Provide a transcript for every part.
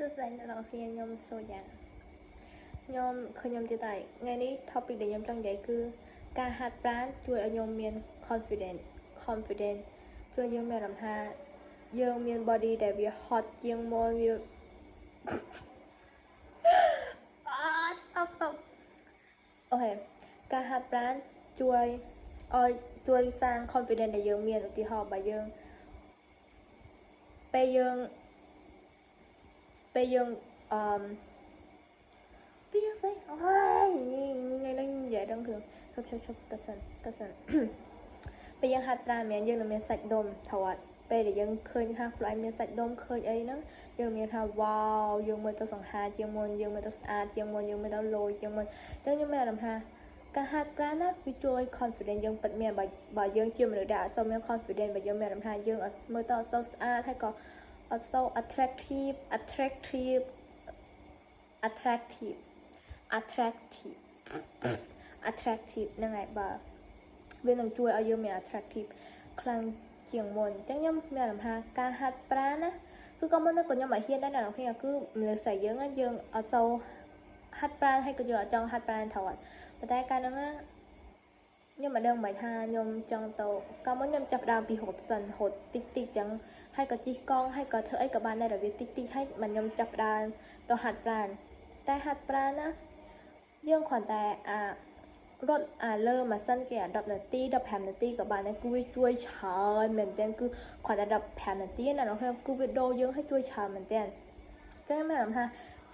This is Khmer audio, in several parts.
សួស្តីអ្នកនរគ្នាខ្ញុំសូយ៉ាខ្ញុំឃើញខ្ញុំទៀតហើយថ្ងៃនេះ topic ដែលខ្ញុំចង់និយាយគឺការហាត់ប្រាណជួយឲ្យខ្ញុំមាន confident ជួយយើងមានអារម្មណ៍ថាយើងមាន body ដែលវា hot ជាងមុនវា stop អូខេការហាត់ប្រាណជួយសាង confident ដែលយើងមានឧទាហរណ៍បើយើងពេលយើងពេលយើងស្អីអូយថ្ងៃនេះនិយាយដឹងគ្រឿងឈប់កាត់សិនពេលយើងហាត់ប្រាណមែនយើងនឹងមានសាច់ដុំថតពេលដែលយើងឃើញថាខ្លួនឯងមានសាច់ដុំឃើញអីហ្នឹងយើងមានថាវ៉ាវយើងមើលទៅសង្ហាជាងមុនយើងមើលទៅស្អាតជាងមុនយើងមើលទៅលោជាងមុនអញ្ចឹងខ្ញុំមានអារម្មណ៍ថាការហាត់ប្រាណណាវាជួយ confident យើងពិតមែនបើយើងជាមនុស្សដែលអត់សូវមាន confident បើយើងមានអារម្មណ៍ថាយើងមើលទៅអត់សូវស្អាតហើយក៏អត់សូវ attractive ហ្នឹងហើយបើវានឹងជួយឲ្យយើងមាន attractive ខ្លាំងជាងមុនអញ្ចឹងខ្ញុំមានអារម្មណ៍ថាការហាត់ប្រាណណាគឺក៏មុនក៏ខ្ញុំអត់ហ៊ានដែរអ្នកនរគ្នាគឺមនុស្សស្រីយើងអត់សូវហាត់ប្រាណហើយក៏យើងអត់ចង់ហាត់ប្រាណថតប៉ុន្តែកាលហ្នឹងខ្ញុំមិនដឹងមិនថាខ្ញុំចង់ទៅកាលមុនខ្ញុំចាប់ដើមពីហូបសិនហូបតិចអញ្ចឹងហើយក៏ជិះកង់ហើយក៏ធ្វើអីក៏បានដែររវាតិចហើយមិនខ្ញុំចាប់ដើមទៅហាត់ប្រាណតែហាត់ប្រាណណាយើងគ្រាន់តែរត់លើម៉ាស៊ីនគេ10នាទី15នាទីក៏បានដែរគឺវាជួយច្រើនមែនទែនគឺគ្រាន់តែ15នាទីណានោះគឺវាដូរយើងឲ្យជួយច្រើនមែនទែនចឹងមានអារម្មណ៍ថា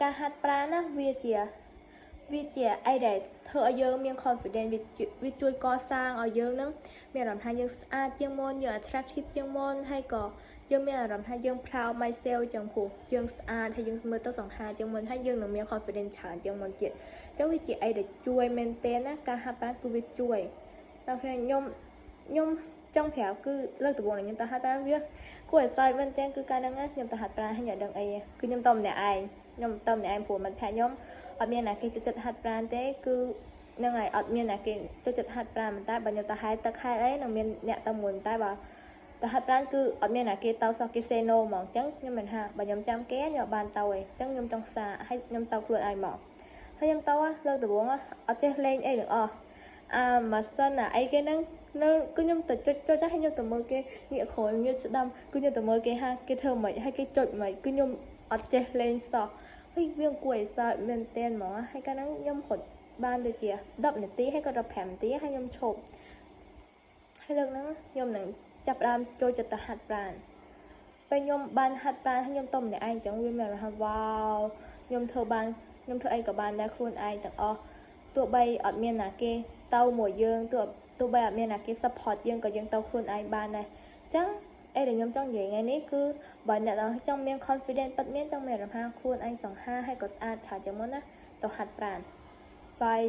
ការហាត់ប្រាណណាវាជាអីដែលធ្វើឲ្យយើងមាន confidence វាជួយកសាងឲ្យយើងនឹងមានអារម្មណ៍ថាយើងស្អាតជាងមុនយើង attractive ជាងមុនហើយក៏យើងមានអារម្មណ៍ថាយើង proud myself ចឹងព្រោះយើងស្អាតហើយយើងមើលទៅសង្ហាជាងមុនហើយយើងនឹងមាន confidence ច្រើនជាងមុនទៀតចឹងវាជាអីដែលជួយមែនទែនណាការហាត់ប្រាណគឺវាជួយតែខ្ញុំចង់ប្រាប់គឺលើកដំបូងខ្ញុំទៅហាត់ប្រាណវាគួរឲ្យសើចមែនទែនគឺកាលហ្នឹងខ្ញុំទៅហាត់ប្រាណហើយខ្ញុំអត់ដឹងអីគឺខ្ញុំទៅម្នាក់ឯងព្រោះមិត្តភក្តិខ្ញុំអត់មានណាគេចិត្តហាត់ប្រាណទេគឺហ្នឹងហើយអត់មានណាគេចិត្តហាត់ប្រាណតែបើខ្ញុំទៅហែលទឹកហែលអីនឹងមានអ្នកទៅមុនតែបើទៅហាត់ប្រាណគឺអត់មានណាគេទៅសោះគេ say no ហ្មងអញ្ចឹងខ្ញុំមិនថាបើខ្ញុំចាំគេខ្ញុំអត់បានទៅទេអញ្ចឹងខ្ញុំចង់សារឲ្យខ្ញុំទៅខ្លួនឯងមកហើយខ្ញុំទៅលើកដំបូងអត់ចេះលេងអីទាំងអស់ម៉ាស៊ីនអីគេហ្នឹងគឺខ្ញុំទៅចុចហើយខ្ញុំទៅមើលគេងាកក្រោយងាកស្ដាំគឺខ្ញុំទៅមើលគេហាគេធ្វើមិនហើយគេចុចមិនគឺខ្ញុំអត់ចេះលេងសោះហើយវាគួរឲ្យសើចមែនទែនហ្មងហើយកាលហ្នឹងខ្ញុំរត់បានដូចជា10នាទីហើយក៏15នាទីហើយខ្ញុំឈប់ហើយលើកហ្នឹងខ្ញុំនឹងចាប់ដើមចូលចិត្តទៅហាត់ប្រាណពេលខ្ញុំបានហាត់ប្រាណហើយខ្ញុំទៅម្នាក់ឯងអញ្ចឹងវាមានអារម្មណ៍ថាវ៉ាវខ្ញុំធ្វើអីក៏បានដែរខ្លួនឯងទាំងអស់ទោះបីអត់មានណាគេទៅមួយយើងទោះបីអត់មានណាគេ support យើងក៏យើងទៅខ្លួនឯងបានដែរអញ្ចឹងអីដែលខ្ញុំចង់និយាយថ្ងៃនេះគឺបើអ្នកនរចង់មាន confidence ពិតមានចង់មានអារម្មណ៍ថាខ្លួនឯងសង្ហាហើយក៏ស្អាតច្រើនជាងមុនណាទៅហាត់ប្រាណបាយ